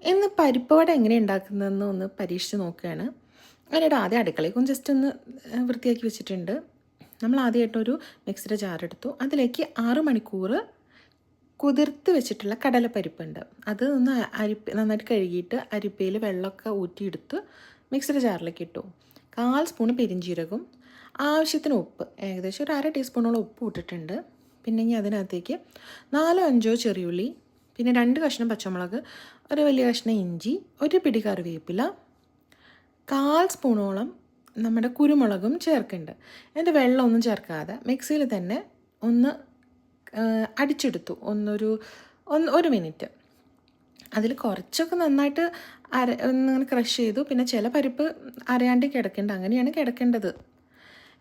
ഇന്ന് പരിപ്പ് വട എങ്ങനെ ഉണ്ടാക്കുന്നതെന്ന് ഒന്ന് പരീക്ഷിച്ച് നോക്കുകയാണ്. അതിനിടെ ആദ്യം അടുക്കളയൊക്കെ ജസ്റ്റ് ഒന്ന് വൃത്തിയാക്കി വെച്ചിട്ടുണ്ട്. നമ്മൾ ആദ്യമായിട്ടൊരു മിക്സിയുടെ ജാറെടുത്തു. അതിലേക്ക് 6 മണിക്കൂർ കുതിർത്ത് വെച്ചിട്ടുള്ള കടലപ്പരിപ്പുണ്ട്. അത് ഒന്ന് നന്നായിട്ട് കഴുകിയിട്ട് അരിപ്പയിൽ വെള്ളമൊക്കെ ഊറ്റിയെടുത്ത് മിക്സിയുടെ ജാറിലേക്ക് ഇട്ടു. 1/4 സ്പൂൺ പെരിഞ്ജീരകവും ആവശ്യത്തിന് ഉപ്പ്, ഏകദേശം ഒരു 1/2 ടീസ്പൂണോളം ഉപ്പ് ഇട്ടിട്ടുണ്ട്. പിന്നെ ഇനി അതിനകത്തേക്ക് 4-5 ചെറിയുള്ളി, പിന്നെ 2 കഷ്ണം പച്ചമുളക്, ഒരു വലിയ കഷ്ണം ഇഞ്ചി, ഒരു പിടി കറിവേപ്പില, 1/4 സ്പൂണോളം നമ്മുടെ കുരുമുളകും ചേർക്കുന്നുണ്ട്. എന്നിട്ട് വെള്ളമൊന്നും ചേർക്കാതെ മിക്സിയിൽ തന്നെ ഒന്ന് അടിച്ചെടുത്തു. ഒരു മിനിറ്റ്. അതിൽ കുറച്ചൊക്കെ നന്നായിട്ട് ഒന്നിങ്ങനെ ക്രഷ് ചെയ്തു. പിന്നെ ചില പരിപ്പ് അരയാണ്ട് കിടക്കേണ്ട, അങ്ങനെയാണ് കിടക്കേണ്ടത്.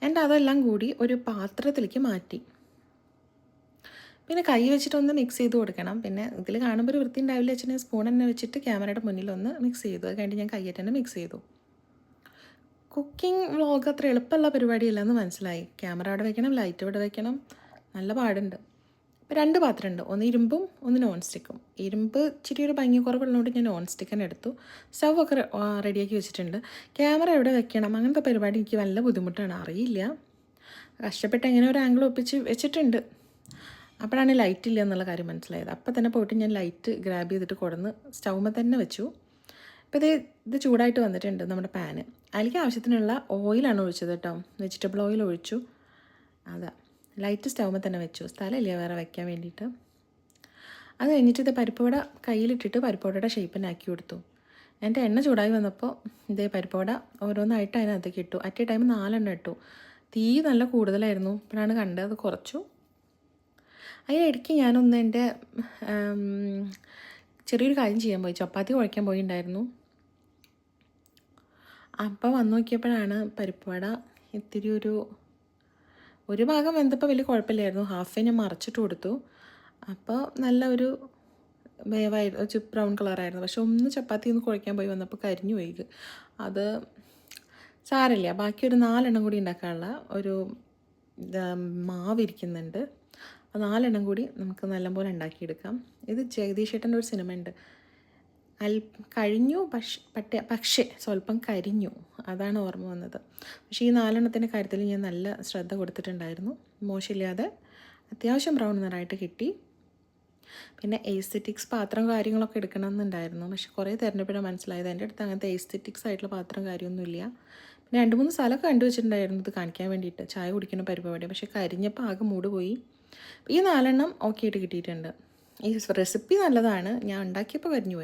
എന്നിട്ട് അതെല്ലാം കൂടി ഒരു പാത്രത്തിലേക്ക് മാറ്റി. പിന്നെ കൈ വെച്ചിട്ടൊന്ന് മിക്സ് ചെയ്ത് കൊടുക്കണം. പിന്നെ ഇതിൽ കാണുമ്പോൾ ഒരു വൃത്തി ഉണ്ടാവില്ല വെച്ചാൽ സ്പൂൺ തന്നെ വെച്ചിട്ട് ക്യാമറയുടെ മുന്നിലൊന്ന് മിക്സ് ചെയ്തു. അത് കഴിഞ്ഞിട്ട് ഞാൻ കൈയ്യായിട്ട് തന്നെ മിക്സ് ചെയ്തു. കുക്കിംഗ് വ്ളോഗ് അത്ര എളുപ്പമുള്ള പരിപാടിയല്ല എന്ന് മനസ്സിലായി. ക്യാമറ അവിടെ വയ്ക്കണം, ലൈറ്റ് ഇവിടെ വയ്ക്കണം, നല്ല പാടുണ്ട്. ഇപ്പോൾ 2 പാത്രമുണ്ട്, ഒന്ന് ഇരുമ്പും ഒന്ന് നോൺ സ്റ്റിക്കും. ഇരുമ്പ് ഇച്ചിരി ഒരു ഭംഗി കുറവുള്ളതുകൊണ്ട് ഞാൻ നോൺ സ്റ്റിക്ക് തന്നെ എടുത്തു. സ്റ്റവ് ഒക്കെ റെഡിയാക്കി വെച്ചിട്ടുണ്ട്. ക്യാമറ എവിടെ വെക്കണം അങ്ങനത്തെ പരിപാടി എനിക്ക് വല്ല ബുദ്ധിമുട്ടാണ്, അറിയില്ല. കഷ്ടപ്പെട്ട് എങ്ങനെ ഒരു ആംഗിൾ ഒപ്പിച്ച് വെച്ചിട്ടുണ്ട്. അപ്പോഴാണ് ലൈറ്റ് ഇല്ല എന്നുള്ള കാര്യം മനസ്സിലായത്. അപ്പോൾ തന്നെ പോയിട്ട് ഞാൻ ലൈറ്റ് ഗ്രാബ് ചെയ്തിട്ട് കൊടുന്ന് സ്റ്റൗമ്മ തന്നെ വെച്ചു. അപ്പോൾ ഇത് ചൂടായിട്ട് വന്നിട്ടുണ്ട് നമ്മുടെ പാന്. അതിലേക്ക് ആവശ്യത്തിനുള്ള ഓയിലാണ് ഒഴിച്ചത് കേട്ടോ, വെജിറ്റബിൾ ഓയിൽ ഒഴിച്ചു. അതാ ലൈറ്റ് സ്റ്റൗമ്മ തന്നെ വെച്ചു, സ്ഥലമില്ല വേറെ വയ്ക്കാൻ വേണ്ടിയിട്ട്. അത് കഴിഞ്ഞിട്ട് ഇത് പരിപ്പുവട കയ്യിലിട്ടിട്ട് പരിപ്പുവടയുടെ ഷേപ്പിനാക്കി കൊടുത്തു. എൻ്റെ എണ്ണ ചൂടായി വന്നപ്പോൾ ഇതേ പരിപ്പുവട ഓരോന്നായിട്ട് അതിനകത്തേക്ക് ഇട്ടു. അറ്റ് എ ടൈം 4 എണ്ണം ഇട്ടു. തീ നല്ല കൂടുതലായിരുന്നു, ഇപ്പോഴാണ് കണ്ടത്, അത് കുറച്ചു. അതിനിടയ്ക്ക് ഞാനൊന്ന് എൻ്റെ ചെറിയൊരു കാര്യം ചെയ്യാൻ പോയി, ചപ്പാത്തി കുഴയ്ക്കാൻ പോയിണ്ടായിരുന്നു. അപ്പോൾ വന്ന് നോക്കിയപ്പോഴാണ് പരിപ്പുവട ഇത്തിരി ഒരു ഭാഗം വെന്തപ്പോൾ വലിയ കുഴപ്പമില്ലായിരുന്നു. ഹാഫ് ഞാൻ മറിച്ചിട്ട് കൊടുത്തു. അപ്പോൾ നല്ല ഒരു വേവായിരുന്നു, ബ്രൗൺ കളറായിരുന്നു. പക്ഷെ ഒന്ന് ചപ്പാത്തി ഒന്ന് കുഴയ്ക്കാൻ പോയി വന്നപ്പോൾ കരിഞ്ഞു പോയി. അത് സാരമില്ല, ബാക്കി ഒരു 4 എണ്ണം കൂടി ഉണ്ടാക്കാനുള്ള ഒരു മാവിരിക്കുന്നുണ്ട്. 4 എണ്ണം കൂടി നമുക്ക് നല്ലപോലെ ഉണ്ടാക്കിയെടുക്കാം. ഇത് ജഗദീഷ് ചേട്ടൻ്റെ ഒരു സിനിമ ഉണ്ട്, കഴിഞ്ഞു പക്ഷേ സ്വല്പം കരിഞ്ഞു, അതാണ് ഓർമ്മ വന്നത്. പക്ഷേ ഈ 4 എണ്ണത്തിൻ്റെ കാര്യത്തിൽ ഞാൻ നല്ല ശ്രദ്ധ കൊടുത്തിട്ടുണ്ടായിരുന്നു. മോശമില്ലാതെ അത്യാവശ്യം ബ്രൗൺ നിറമായിട്ട് കിട്ടി. പിന്നെ എസ്തെറ്റിക്സ് പാത്രം കാര്യങ്ങളൊക്കെ എടുക്കണമെന്നുണ്ടായിരുന്നു. പക്ഷെ കുറേ തിരഞ്ഞപ്പോഴാണ് മനസ്സിലായത് എൻ്റെ അടുത്ത് അങ്ങനത്തെ എസ്തെറ്റിക്സ് ആയിട്ടുള്ള പാത്രം കാര്യമൊന്നുമില്ല. പിന്നെ 2-3 സ്ഥലമൊക്കെ കണ്ടുവച്ചിട്ടുണ്ടായിരുന്നു ഇത് കാണിക്കാൻ വേണ്ടിയിട്ട്, ചായ കുടിക്കുന്ന പരിപാടി. പക്ഷേ കരിഞ്ഞപ്പോൾ ആകെ മൂഡ് പോയി. ഈ 4 എണ്ണം ഓക്കെ ആയിട്ട് കിട്ടിയിട്ടുണ്ട്. ഈ റെസിപ്പി നല്ലതാണ്, ഞാൻ ഉണ്ടാക്കിയപ്പോൾ കരിഞ്ഞു പോയത്.